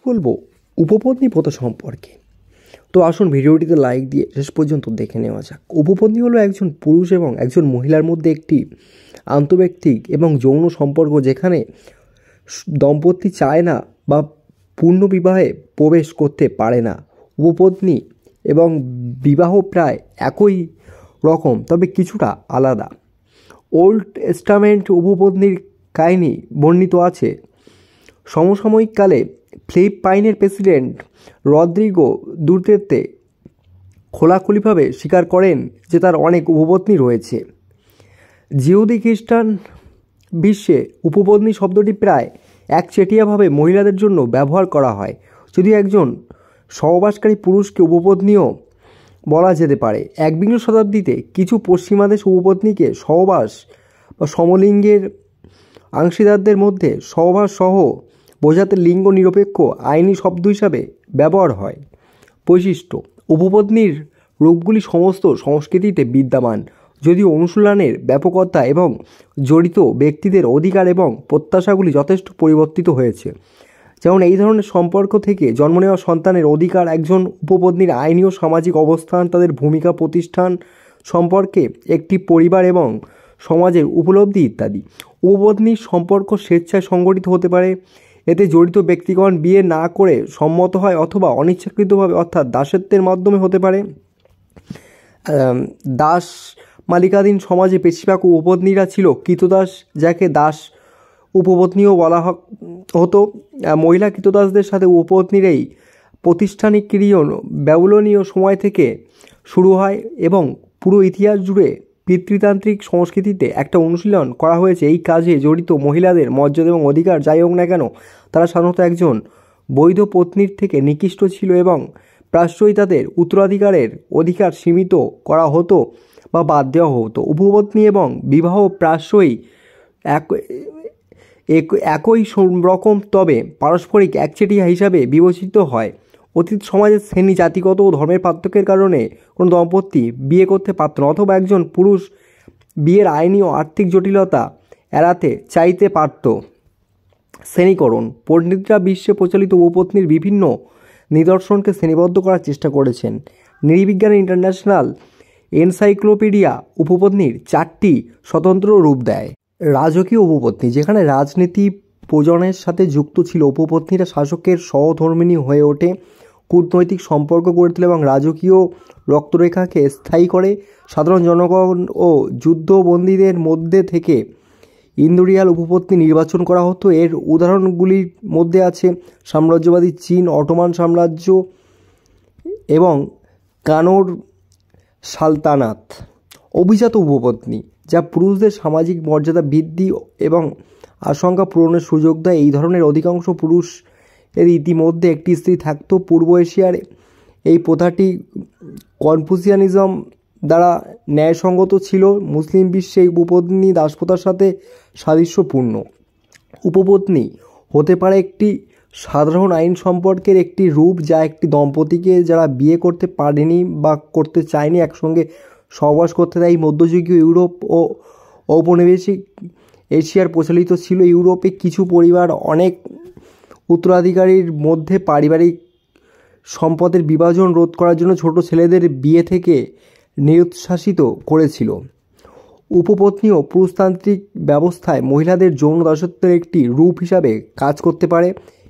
বলবো উপপত্নী প্রথা সম্পর্কে। তো আসুন ভিডিওটিতে লাইক দিয়ে শেষ পর্যন্ত দেখে নেওয়া যাক। উপপত্নী হলো একজন পুরুষ এবং একজন মহিলার মধ্যে একটি আন্তঃব্যক্তিক এবং যৌন সম্পর্ক, যেখানে দম্পতি চায় না বা পূর্ণ বিবাহে প্রবেশ করতে পারে না। উপপত্নী এবং বিবাহ প্রায় একই রকম, তবে কিছুটা আলাদা। ওল্ড টেস্টামেন্ট উপপত্নীর কাহিনী বর্ণিত আছে। সমসাময়িককালে ফিলিপাইনের প্রেসিডেন্ট রদ্রিগো দুতের্তে খোলাখুলিভাবে স্বীকার করেন যে তার অনেক উপপত্নী রয়েছে। জিহুদি খ্রিস্টান বিশ্বে উপপত্নী শব্দটি প্রায় একচেটিয়াভাবে মহিলাদের জন্য ব্যবহার করা হয়, যদিও একজন সহবাসকারী পুরুষকে উপপত্নীও বলা যেতে পারে। একবিংশ শতাব্দীতে কিছু পশ্চিমা দেশ উপপত্নীকে সহবাস বা সমলিঙ্গের অংশীদারদের মধ্যে সহবাস সহ বোঝাতে লিঙ্গ নিরপেক্ষ আইনি শব্দ হিসাবে ব্যবহার হয়। বৈশিষ্ট্য: উপপত্নীর রূপগুলি সমস্ত সংস্কৃতিতে বিদ্যমান, যদিও অনুশীলনের ব্যাপকতা এবং জড়িত ব্যক্তিদের অধিকার এবং প্রত্যাশাগুলি যথেষ্ট পরিবর্তিত হয়েছে। যেমন এই ধরনের সম্পর্ক থেকে জন্ম নেওয়া সন্তানের অধিকার, একজন উপপত্নীর আইনি ও সামাজিক অবস্থান, তাদের ভূমিকা প্রতিষ্ঠান সম্পর্কে একটি পরিবার এবং সমাজের উপলব্ধি ইত্যাদি। উপপত্নীর সম্পর্ক স্বেচ্ছায় সংগঠিত হতে পারে। এতে জড়িত ব্যক্তিগণ বিয়ে না করে সম্মত হয় অথবা অনিচ্ছাকৃতভাবে অর্থাৎ দাসত্বের মাধ্যমে হতে পারে। দাস মালিকাধীন সমাজে বেশিরভাগ উপপত্নীরা ছিল কৃতদাস, যাকে দাস উপপত্নীও বলা হতো। মহিলা কৃতদাসদের সাথে উপপত্নীর এই প্রাতিষ্ঠানিক ক্রিয়ন ব্যাবিলনীয় সময় থেকে শুরু হয় এবং পুরো ইতিহাস জুড়ে পিতৃতান্ত্রিক সংস্কৃতিতে একটা অনুশীলন করা হয়েছে। এই কাজে জড়িত মহিলাদের মর্যাদা এবং অধিকার যাই হোক না কেন, তারা সাধারণত একজন বৈধ পত্নীর থেকে নিকৃষ্ট ছিল এবং প্রায়শই তাদের উত্তরাধিকারের অধিকার সীমিত করা হতো বা বাদ দেওয়া হতো। উপপত্নী এবং বিবাহ প্রায়শই একই রকম, তবে পারস্পরিক একচেটিয়া হিসাবে বিবেচিত হয়। অতীত সমাজের শ্রেণী, জাতিগত ও ধর্মের পার্থক্যের কারণে কোনো দম্পতি বিয়ে করতে পারত না, অথবা একজন পুরুষ বিয়ের আইনি ও আর্থিক জটিলতা এড়াতে চাইতে পারত। শ্রেণীকরণ: পণ্ডিতরা বিশ্বে প্রচলিত উপপত্নীর বিভিন্ন নিদর্শনকে শ্রেণীবদ্ধ করার চেষ্টা করেছেন। নৃবিজ্ঞান ইন্টারন্যাশনাল এনসাইক্লোপিডিয়া উপপত্নীর 4টি স্বতন্ত্র রূপ দেয়। রাজকীয় উপপত্নী: যেখানে রাজনীতি প্রয়োজনের সাথে যুক্ত ছিল, উপপত্নীরা শাসকের সহধর্মিণী হয়ে ওঠে, কূটনৈতিক সম্পর্ক গড়ে তোলে এবং রাজকীয় রক্তরেখাকে স্থায়ী করে। সাধারণ জনগণ ও যুদ্ধবন্দীদের মধ্যে থেকে ইন্দুরিয়াল উপপত্নী নির্বাচন করা হতো। এর উদাহরণগুলির মধ্যে আছে সাম্রাজ্যবাদী চীন, অটোমান সাম্রাজ্য এবং কানোর সালতানাত। অভিজাত উপপত্নী, যা পুরুষদের সামাজিক মর্যাদা বৃদ্ধি এবং আশঙ্কা পূরণের সুযোগ দেয়। এই ধরনের অধিকাংশ পুরুষ এর ইতিমধ্যে একটি স্ত্রী থাকত। পূর্ব এশিয়ার এই প্রথাটি কনফুসিয়ানিজম দ্বারা ন্যায়সঙ্গত ছিল। মুসলিম বিশ্বে উপপত্নী দাসপ্রথার সাথে সাদৃশ্যপূর্ণ। উপপত্নী হতে পারে একটি সাধারণ আইন সম্পর্কের একটি রূপ, যা একটি দম্পতিকে যারা বিয়ে করতে পারেনি বা করতে চায়নি একসঙ্গে সহবাস করতে দেয়। মধ্যযুগীয় ইউরোপ ও ঔপনিবেশিক এশিয়ার প্রচলিত ছিল। ইউরোপে কিছু পরিবার অনেক উত্তরাধিকারীর মধ্যে পারিবারিক সম্পদের বিভাজন রোধ করার জন্য ছোট ছেলেদের বিয়ে থেকে নিরুৎসাহিত করেছিল। উপপত্নীও পুরুষতান্ত্রিক ব্যবস্থায় মহিলাদের যৌন দাসত্বের একটি রূপ হিসাবে কাজ করতে পারে।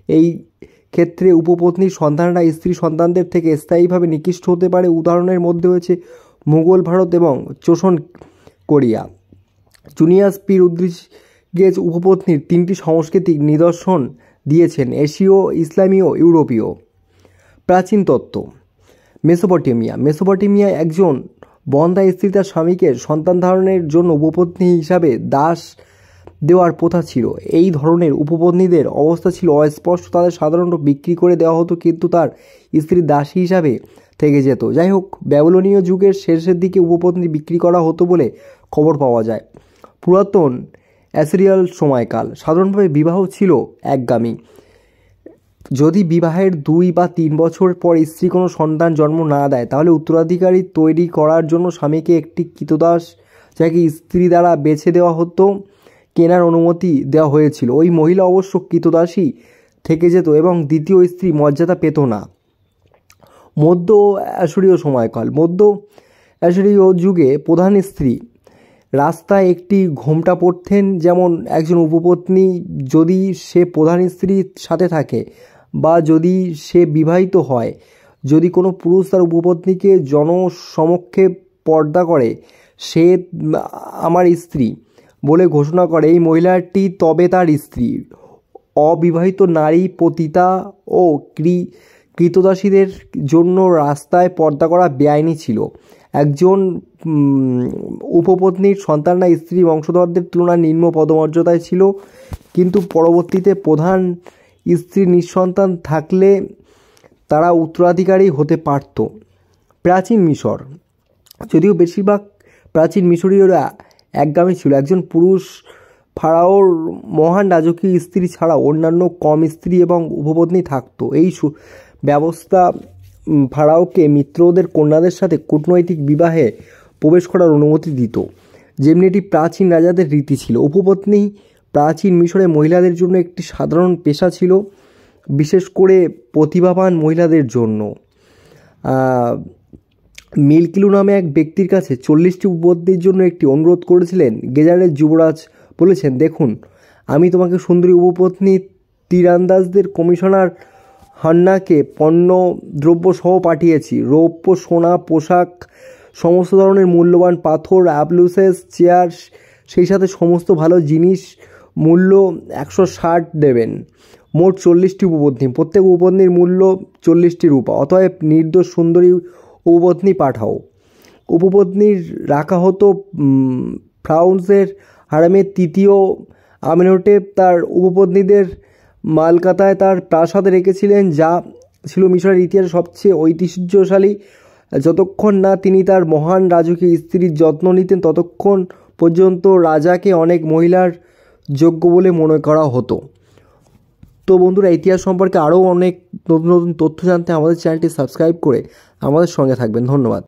এই ক্ষেত্রে উপপত্নীর সন্তানরা স্ত্রী সন্তানদের থেকে স্থায়ীভাবে নিকৃষ্ট হতে পারে। উদাহরণের মধ্যে রয়েছে মুঘল ভারত এবং চোষণ কোরিয়া। জুনিয়াস পি রদ্রিগেজ উপপত্নীর 3টি সাংস্কৃতিক নিদর্শন দিয়েছেন: এশীয়, ইসলামীয়, ইউরোপীয়। প্রাচীন তত্ত্ব: মেসোপটেমিয়ায় একজন বন্ধ্যা স্ত্রী তার স্বামীকে সন্তান ধারণের জন্য উপপত্নী হিসাবে দাস দেওয়ার প্রথা ছিল। এই ধরনের উপপত্নীদের অবস্থা ছিল অস্পষ্ট, তাদের সাধারণত বিক্রি করে দেওয়া হতো, কিন্তু তার স্ত্রী দাসী হিসাবে থেকে যেত। যাই হোক, ব্যাবিলনীয় যুগের শেষের দিকে উপপত্নী বিক্রি করা হতো বলে খবর পাওয়া যায়। পুরাতন অ্যাসিরিয়াল সময়কাল: সাধারণভাবে বিবাহ ছিল একগামী। যদি বিবাহের 2 বা 3 বছর পর স্ত্রী কোনো সন্তান জন্ম না দেয়, তাহলে উত্তরাধিকারী তৈরি করার জন্য স্বামীকে একটি কৃতদাস, যাকে স্ত্রী দ্বারা বেছে দেওয়া হতো, কেনার অনুমতি দেওয়া হয়েছিল। ওই মহিলা অবশ্য কৃতদাসী থেকে যেত এবং দ্বিতীয় স্ত্রী মর্যাদা পেত না। মধ্য অ্যাশরীয় সময়কাল। মধ্য অ্যাশরীয় যুগে প্রধান স্ত্রী রাস্তায় একটি ঘোমটা পরতেন। যেমন একজন উপপত্নী যদি সে প্রধান স্ত্রীর সাথে থাকে বা যদি সে বিবাহিত হয়, যদি কোনো পুরুষ তার উপপত্নীকে জনসমক্ষে পর্দা করে, সে আমার স্ত্রী বলে ঘোষণা করে, এই মহিলাটি তবে তার স্ত্রী। অবিবাহিত নারী, পতিতা ও কৃতদাসীদের জন্য রাস্তায় পর্দা করা বেআইনি ছিল। একজন উপপত্নীর সন্তানরা স্ত্রী বংশধরদের তুলনায় নিম্ন পদমর্যাদায় ছিল, কিন্তু পরবর্তীতে প্রধান স্ত্রী নিঃসন্তান থাকলে তারা উত্তরাধিকারী হতে পারত। প্রাচীন মিশর। যদিও বেশিরভাগ প্রাচীন মিশরীয়রা একগামী ছিল, একজন পুরুষ ফারাওর মহান রাজকীয় স্ত্রী ছাড়াও অন্যান্য কম স্ত্রী এবং উপপত্নী থাকত। এই ব্যবস্থা ফারাওকে মিত্রদের কন্যাদের সাথে কূটনৈতিক বিবাহে প্রবেশ করার অনুমতি দিত, যেমনি এটি প্রাচীন রাজাদের রীতি ছিল। উপপত্নী প্রাচীন মিশরে মহিলাদের জন্য একটি সাধারণ পেশা ছিল, বিশেষ করে প্রতিভাবান মহিলাদের জন্য। মিলকিলু নামে এক ব্যক্তির কাছে 40টি উপপত্নীর জন্য একটি অনুরোধ করেছিলেন। গেজারের যুবরাজ বলেছেন, দেখুন, আমি তোমাকে সুন্দরী উপপত্নী তীরন্দাজদের কমিশনার হান্নাকে পণ্য দ্রব্য সহ পাঠিয়েছি। রৌপ্য, সোনা, পোশাক, সমস্ত ধরনের মূল্যবান পাথর, অ্যাবলুসেস, চেয়ার, সেই সাথে সমস্ত ভালো জিনিস মূল্য 160 দেবেন। মোট 40টি উপপত্নী, প্রত্যেক উপপত্নীর মূল্য 40টি রূপা। অতএব নির্দোষ সুন্দরী উপপত্নী পাঠাও। উপপত্নীর রাখা হতো ফ্রাউন্সের হারামের। তৃতীয় আমেনহোটেপ তার উপপত্নীদের মালকাতায় তার প্রাসাদে রেখেছিলেন, যা ছিল মিশরের ইতিহাসে সবচেয়ে ঐতিহ্যশালী। যতক্ষণ না তিনি তার মহান রাজকীয় স্ত্রীর যত্ন নিতেন, ততক্ষণ পর্যন্ত রাজাকে অনেক মহিলার যোগ্য বলে মনে করা হতো। তো বন্ধুরা, ইতিহাস সম্পর্কে আরও অনেক নতুন নতুন তথ্য জানতে আমাদের চ্যানেলটি সাবস্ক্রাইব করে আমাদের সঙ্গে থাকবেন। ধন্যবাদ।